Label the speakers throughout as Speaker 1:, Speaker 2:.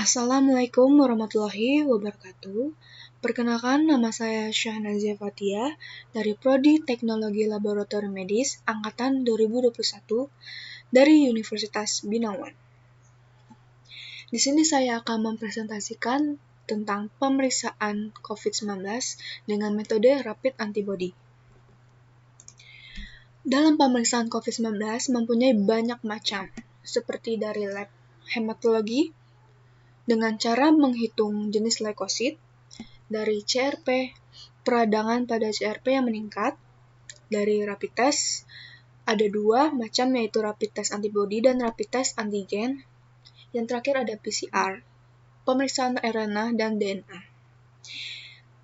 Speaker 1: Assalamualaikum warahmatullahi wabarakatuh. Perkenalkan, nama saya Syahnazia Fathia dari Prodi Teknologi Laboratorium Medis Angkatan 2021 dari Universitas Binawan. Di sini saya akan mempresentasikan tentang pemeriksaan COVID-19 dengan metode rapid antibody. Dalam pemeriksaan COVID-19 mempunyai banyak macam, seperti dari lab hematologi, dengan cara menghitung jenis leukosit, dari CRP, peradangan pada CRP yang meningkat, dari rapid test, ada dua macam yaitu rapid test antibody dan rapid test antigen, yang terakhir ada PCR, pemeriksaan RNA dan DNA.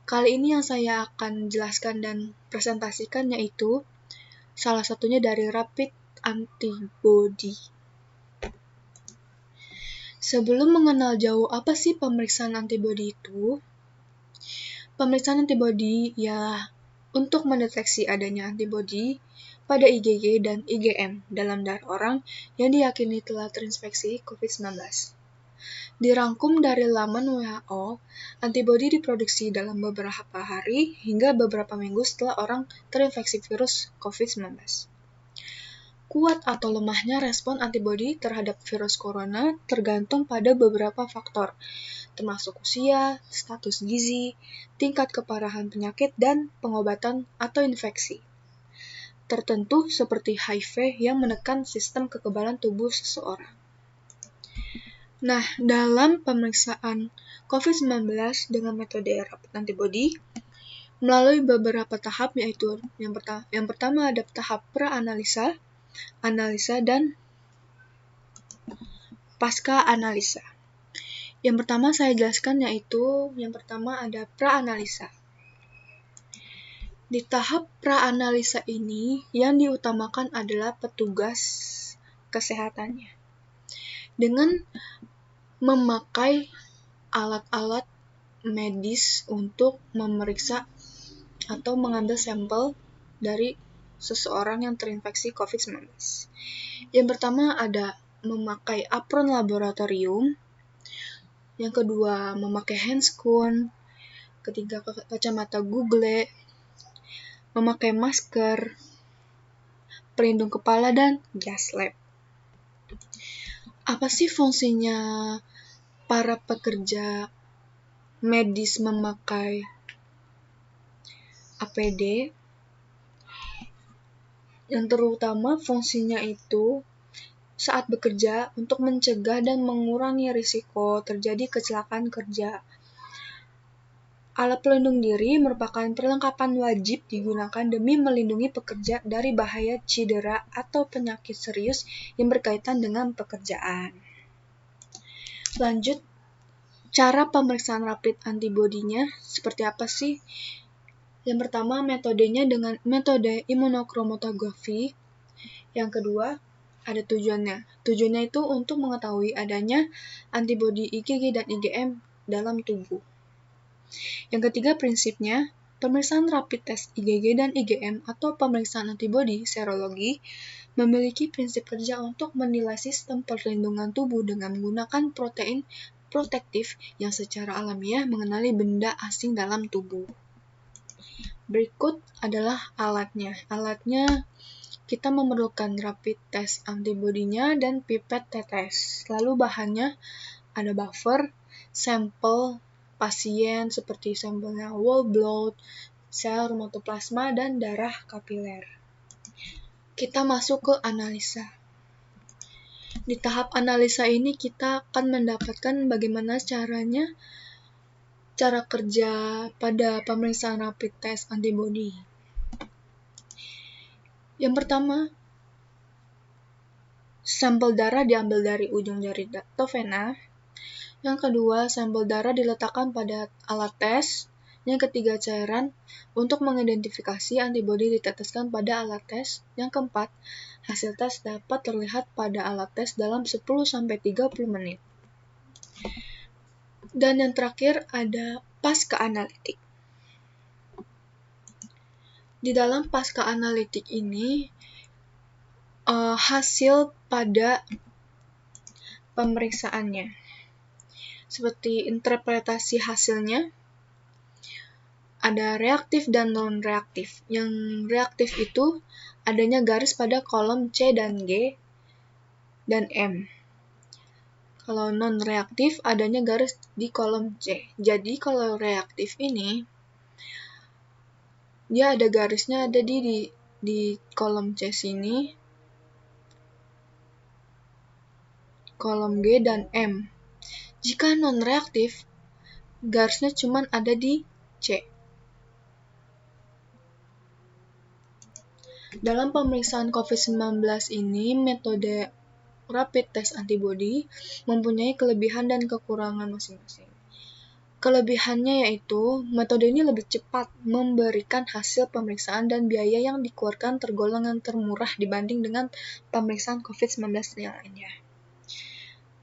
Speaker 1: Kali ini yang saya akan jelaskan dan presentasikan yaitu salah satunya dari rapid antibody. Sebelum mengenal jauh apa sih pemeriksaan antibody itu, pemeriksaan antibody ya untuk mendeteksi adanya antibody pada IgG dan IgM dalam darah orang yang diyakini telah terinfeksi COVID-19. Dirangkum dari laman WHO, antibody diproduksi dalam beberapa hari hingga beberapa minggu setelah orang terinfeksi virus COVID-19. Kuat atau lemahnya respon antibody terhadap virus corona tergantung pada beberapa faktor, termasuk usia, status gizi, tingkat keparahan penyakit, dan pengobatan atau infeksi tertentu seperti HIV yang menekan sistem kekebalan tubuh seseorang. Nah, dalam pemeriksaan COVID-19 dengan metode rapid antibody, melalui beberapa tahap yaitu yang pertama ada tahap pra-analisa, analisa, dan pasca analisa. Yang pertama saya jelaskan yaitu yang pertama ada pra-analisa. Di tahap pra-analisa ini yang diutamakan adalah petugas kesehatannya dengan memakai alat-alat medis untuk memeriksa atau mengambil sampel dari seseorang yang terinfeksi COVID-19. Yang pertama ada memakai apron laboratorium, yang kedua memakai handscoon, ketiga kacamata Google, memakai masker, pelindung kepala, dan gas lab. Apa sih fungsinya para pekerja medis memakai APD? Yang terutama fungsinya itu saat bekerja untuk mencegah dan mengurangi risiko terjadi kecelakaan kerja. Alat pelindung diri merupakan perlengkapan wajib digunakan demi melindungi pekerja dari bahaya cedera atau penyakit serius yang berkaitan dengan pekerjaan. Lanjut, cara pemeriksaan rapid antibody-nya seperti apa sih? Yang pertama, metodenya dengan metode imunokromatography. Yang kedua, ada tujuannya. Tujuannya itu untuk mengetahui adanya antibody IgG dan IgM dalam tubuh. Yang ketiga, prinsipnya, pemeriksaan rapid test IgG dan IgM atau pemeriksaan antibody serologi memiliki prinsip kerja untuk menilai sistem perlindungan tubuh dengan menggunakan protein protektif yang secara alamiah mengenali benda asing dalam tubuh. Berikut adalah alatnya. Alatnya kita memerlukan rapid test antibody-nya dan pipet tetes. Lalu bahannya ada buffer, sampel pasien seperti sampelnya whole blood, sel rheumatoplasma, dan darah kapiler. Kita masuk ke analisa. Di tahap analisa ini kita akan mendapatkan bagaimana cara kerja pada pemeriksaan rapid test antibody. Yang pertama, sampel darah diambil dari ujung jari atau vena. Yang kedua, sampel darah diletakkan pada alat tes. Yang ketiga, cairan untuk mengidentifikasi antibody diteteskan pada alat tes. Yang keempat, hasil tes dapat terlihat pada alat tes dalam 10-30 menit. Dan yang terakhir ada pasca analitik. Di dalam pasca analitik ini, hasil pada pemeriksaannya. seperti interpretasi hasilnya. Ada reaktif dan non-reaktif. Yang reaktif itu adanya garis pada kolom C dan G dan M. Kalau non-reaktif adanya garis di kolom C. Jadi kalau reaktif ini, dia ada garisnya ada di kolom C sini, kolom G dan M. Jika non-reaktif, garisnya cuma ada di C. Dalam pemeriksaan COVID-19 ini, metode rapid test antibody mempunyai kelebihan dan kekurangan masing-masing. Kelebihannya yaitu, metode ini lebih cepat memberikan hasil pemeriksaan dan biaya yang dikeluarkan tergolong yang termurah dibanding dengan pemeriksaan COVID-19 yang lainnya.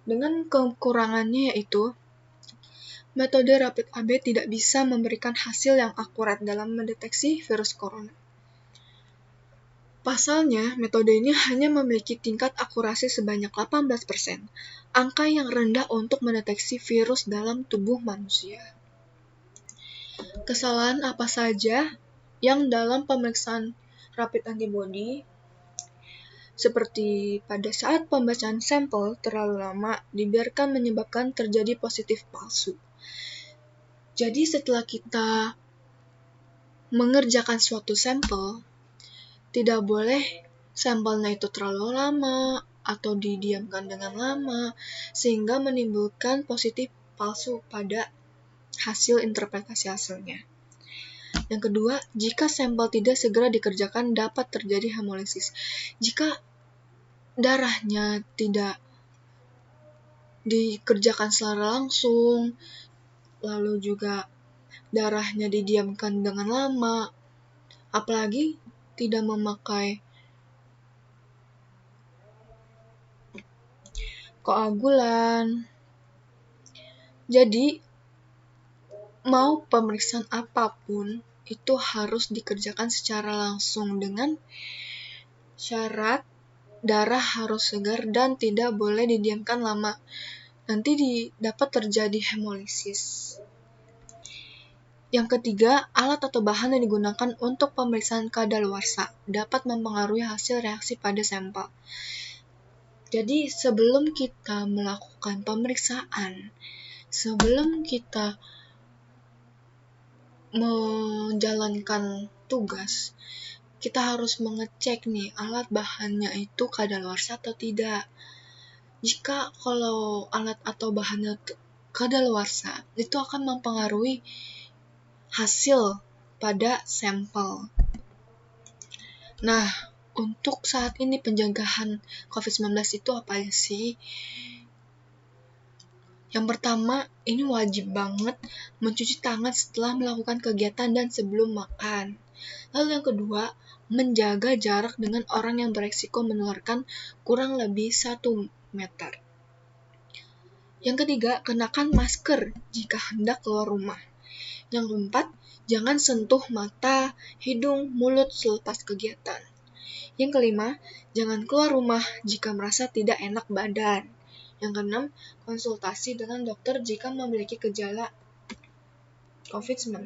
Speaker 1: Dengan kekurangannya yaitu, metode rapid AB tidak bisa memberikan hasil yang akurat dalam mendeteksi virus corona. Pasalnya, metode ini hanya memiliki tingkat akurasi sebanyak 18%, angka yang rendah untuk mendeteksi virus dalam tubuh manusia. Kesalahan apa saja yang dalam pemeriksaan rapid antibody, seperti pada saat pembacaan sampel terlalu lama, dibiarkan menyebabkan terjadi positif palsu. Jadi setelah kita mengerjakan suatu sampel, tidak boleh sampelnya itu terlalu lama atau didiamkan dengan lama, sehingga menimbulkan positif palsu pada hasil interpretasi hasilnya. Yang kedua, jika sampel tidak segera dikerjakan dapat terjadi hemolisis. Jika darahnya tidak dikerjakan secara langsung, lalu juga darahnya didiamkan dengan lama, apalagi tidak memakai koagulan. Jadi, mau pemeriksaan apapun itu harus dikerjakan secara langsung dengan syarat darah harus segar dan tidak boleh didiamkan lama. Nanti dapat terjadi hemolisis. Yang ketiga, alat atau bahan yang digunakan untuk pemeriksaan kadaluarsa dapat mempengaruhi hasil reaksi pada sampel. Jadi, sebelum kita melakukan pemeriksaan, sebelum kita menjalankan tugas, kita harus mengecek nih alat bahannya itu kadaluarsa atau tidak. Jika kalau alat atau bahannya kadaluarsa, itu akan mempengaruhi hasil pada sampel. Nah, untuk saat ini pencegahan COVID-19 itu apa sih? Yang pertama, ini wajib banget mencuci tangan setelah melakukan kegiatan dan sebelum makan. Lalu yang kedua, menjaga jarak dengan orang yang beresiko menularkan kurang lebih 1 meter. Yang ketiga, kenakan masker jika hendak keluar rumah. Yang keempat, jangan sentuh mata, hidung, mulut selepas kegiatan. Yang kelima, jangan keluar rumah jika merasa tidak enak badan. Yang keenam, konsultasi dengan dokter jika memiliki gejala COVID-19.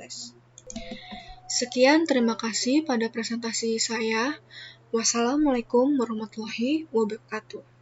Speaker 1: Sekian, terima kasih pada presentasi saya. Wassalamualaikum warahmatullahi wabarakatuh.